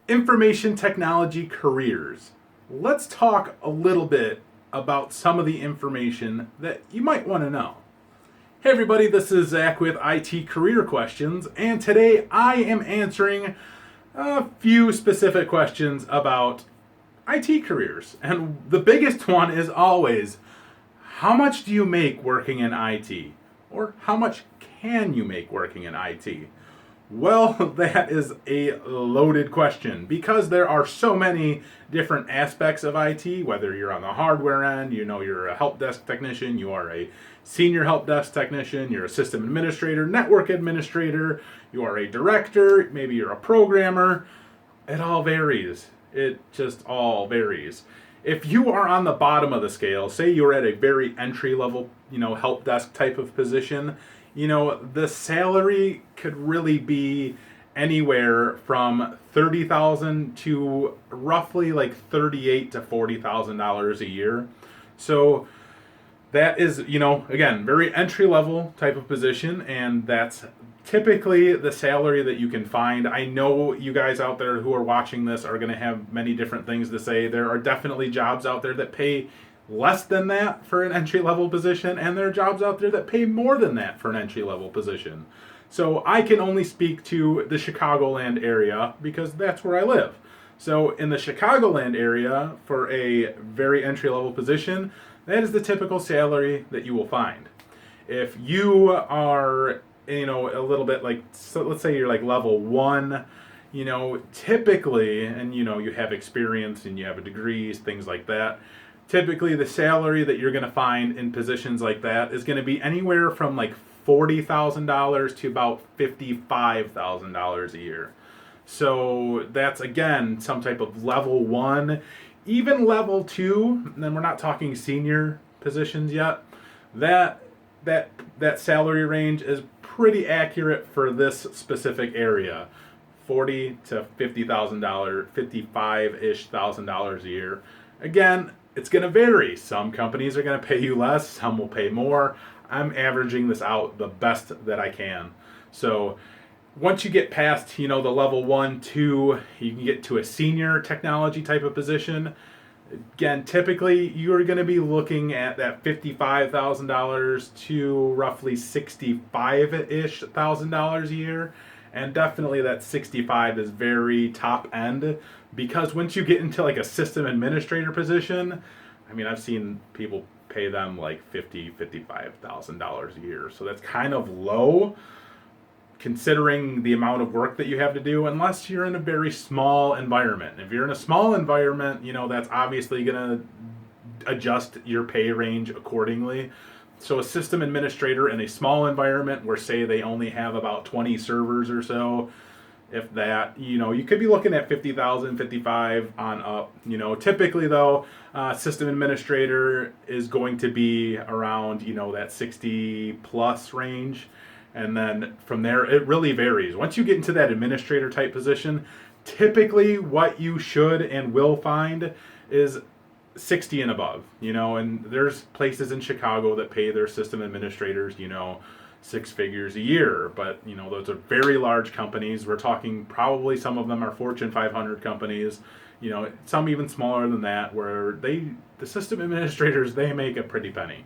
Information technology careers. Let's talk a little bit about some of the information that you might want to know. Hey everybody, this is Zach with IT Career Questions, and today I am answering a few specific questions about IT careers. And the biggest one is always, how much do you make working in IT? Or how much can you make working in IT? Well, that is a loaded question because there are so many different aspects of IT, whether you're on the hardware end, you're a help desk technician, you are a senior help desk technician, you're a system administrator, network administrator, you are a director, maybe you're a programmer. It all varies. It just all varies. If you are on the bottom of the scale, say you're at a very entry level, help desk type of position, the salary could really be anywhere from 30,000 to roughly like 38 to $40,000 a year. So that is, again, very entry level type of position, and that's typically the salary that you can find. I know you guys out there who are watching this are going to have many different things to say. There are definitely jobs out there that pay less than that for an entry level position, and there are jobs out there that pay more than that for an entry level position. So I can only speak to the Chicagoland area because that's where I live. So in the Chicagoland area, for a very entry level position, that is the typical salary that you will find. If you are, a little bit like, so let's say you're like level one, typically, and you have experience and you have a degrees, things like that. Typically, the salary that you're going to find in positions like that is going to be anywhere from like $40,000 to about $55,000 a year. So that's, again, some type of level one, even level two. And then we're not talking senior positions yet. That salary range is pretty accurate for this specific area. $40,000 to $50,000, $55-ish thousand a year. Again, it's going to vary. Some companies are going to pay you less, some will pay more. I'm averaging this out the best that I can. So once you get past, the level 1, 2, you can get to a senior technology type of position. Again, typically you're going to be looking at that $55,000 to roughly $65-ish thousand a year. And definitely that 65 is very top end, because once you get into like a system administrator position, I've seen people pay them like $55,000 a year. So that's kind of low considering the amount of work that you have to do, unless you're in a very small environment. If you're in a small environment, that's obviously going to adjust your pay range accordingly. So a system administrator in a small environment where, say, they only have about 20 servers or so, if that, you could be looking at 50,000, 55 on up. Typically though, system administrator is going to be around, that 60 plus range. And then from there, it really varies. Once you get into that administrator type position, typically what you should and will find is 60 and above, and there's places in Chicago that pay their system administrators, six figures a year, but those are very large companies. We're talking probably some of them are Fortune 500 companies, some even smaller than that, where the system administrators, they make a pretty penny.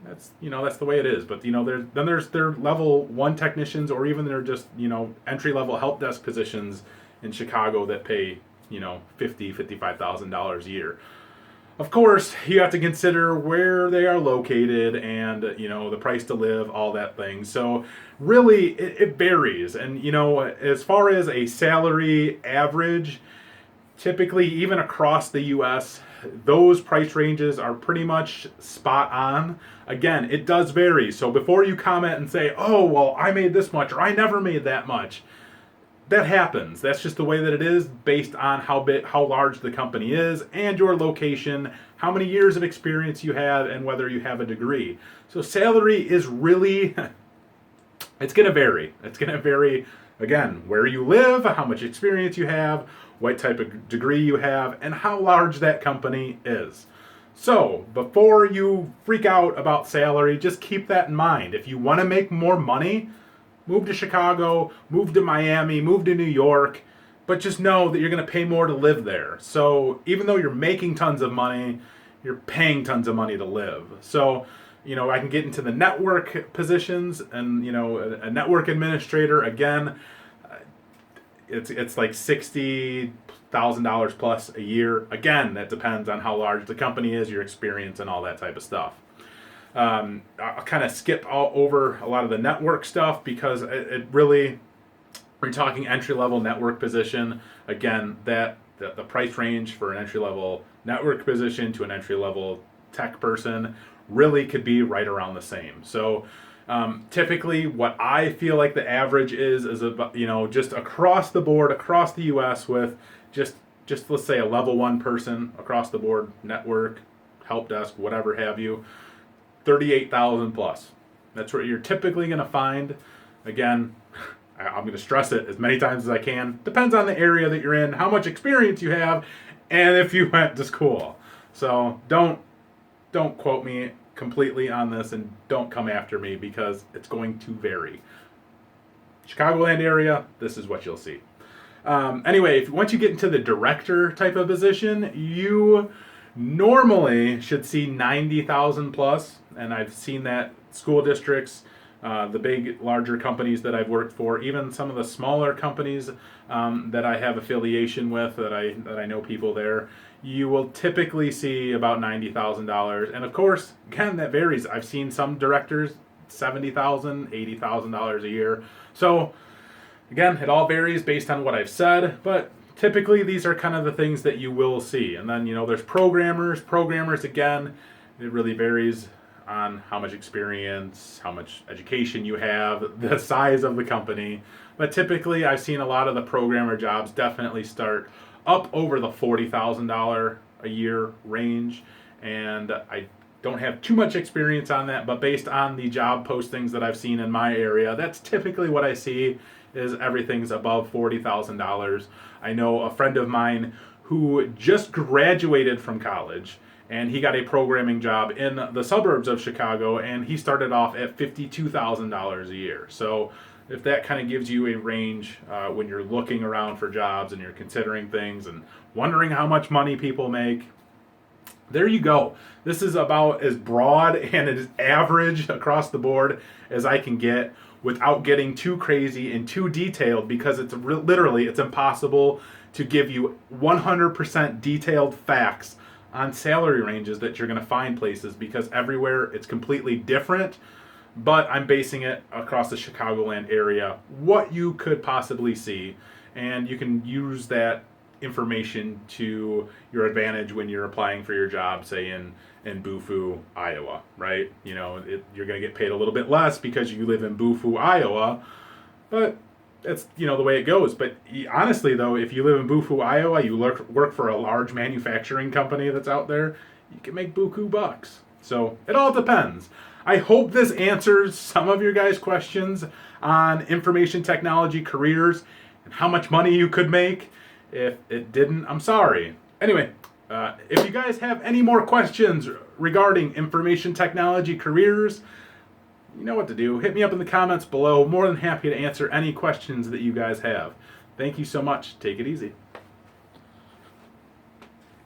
That's the way it is. But there's their level 1 technicians, or even they're just entry level help desk positions in Chicago that pay $55,000 a year. Of course, you have to consider where they are located and, the price to live, all that thing. So really, it varies. And, as far as a salary average, typically, even across the U.S., those price ranges are pretty much spot on. Again, it does vary. So before you comment and say, oh, well, I made this much or I never made that much, that happens. That's just the way that it is, based on how large the company is and your location, how many years of experience you have, and whether you have a degree. So salary is really, it's going to vary. It's going to vary, again, where you live, how much experience you have, what type of degree you have, and how large that company is. So before you freak out about salary, just keep that in mind. If you want to make more money, move to Chicago, move to Miami, move to New York. but just know that you're going to pay more to live there. So even though you're making tons of money, you're paying tons of money to live. So, I can get into the network positions, and, a network administrator, again, it's like $60,000 plus a year. Again, that depends on how large the company is, your experience, and all that type of stuff. I'll kind of skip all over a lot of the network stuff because it really, we're talking entry-level network position. Again, the price range for an entry-level network position to an entry-level tech person really could be right around the same. So typically what I feel like the average is about, just across the board, across the US, with just let's say a level 1 person across the board, network, help desk, whatever have you, 38,000 plus. That's what you're typically going to find. Again, I'm going to stress it as many times as I can. Depends on the area that you're in, how much experience you have, and if you went to school. So don't quote me completely on this, and don't come after me because it's going to vary. Chicagoland area, this is what you'll see. Anyway, once you get into the director type of position, you normally should see 90,000 plus, and I've seen that school districts, the big, larger companies that I've worked for, even some of the smaller companies that I have affiliation with, that I know people there, you will typically see about $90,000. And of course, again, that varies. I've seen some directors $70,000, $80,000 a year. So again, it all varies based on what I've said, but typically these are kind of the things that you will see. And then, there's programmers. Programmers, again, it really varies on how much experience, how much education you have, the size of the company. But typically I've seen a lot of the programmer jobs definitely start up over the $40,000 a year range. And I don't have too much experience on that, but based on the job postings that I've seen in my area, that's typically what I see, is everything's above $40,000. I know a friend of mine who just graduated from college, and he got a programming job in the suburbs of Chicago, and he started off at $52,000 a year. So if that kind of gives you a range when you're looking around for jobs and you're considering things and wondering how much money people make, there you go. This is about as broad and as average across the board as I can get without getting too crazy and too detailed, because it's literally impossible to give you 100% detailed facts on salary ranges that you're going to find places, because everywhere it's completely different. But I'm basing it across the Chicagoland area, what you could possibly see, and you can use that information to your advantage when you're applying for your job, say in Bufu, Iowa, right? You're going to get paid a little bit less because you live in Bufu, Iowa, but that's the way it goes. But honestly, though, if you live in Bufu, Iowa, you work for a large manufacturing company that's out there, you can make buku bucks. So it all depends. I hope this answers some of your guys' questions on information technology careers and how much money you could make. If it didn't, I'm sorry. Anyway, if you guys have any more questions regarding information technology careers, you know what to do. Hit me up in the comments below. More than happy to answer any questions that you guys have. Thank you so much. Take it easy.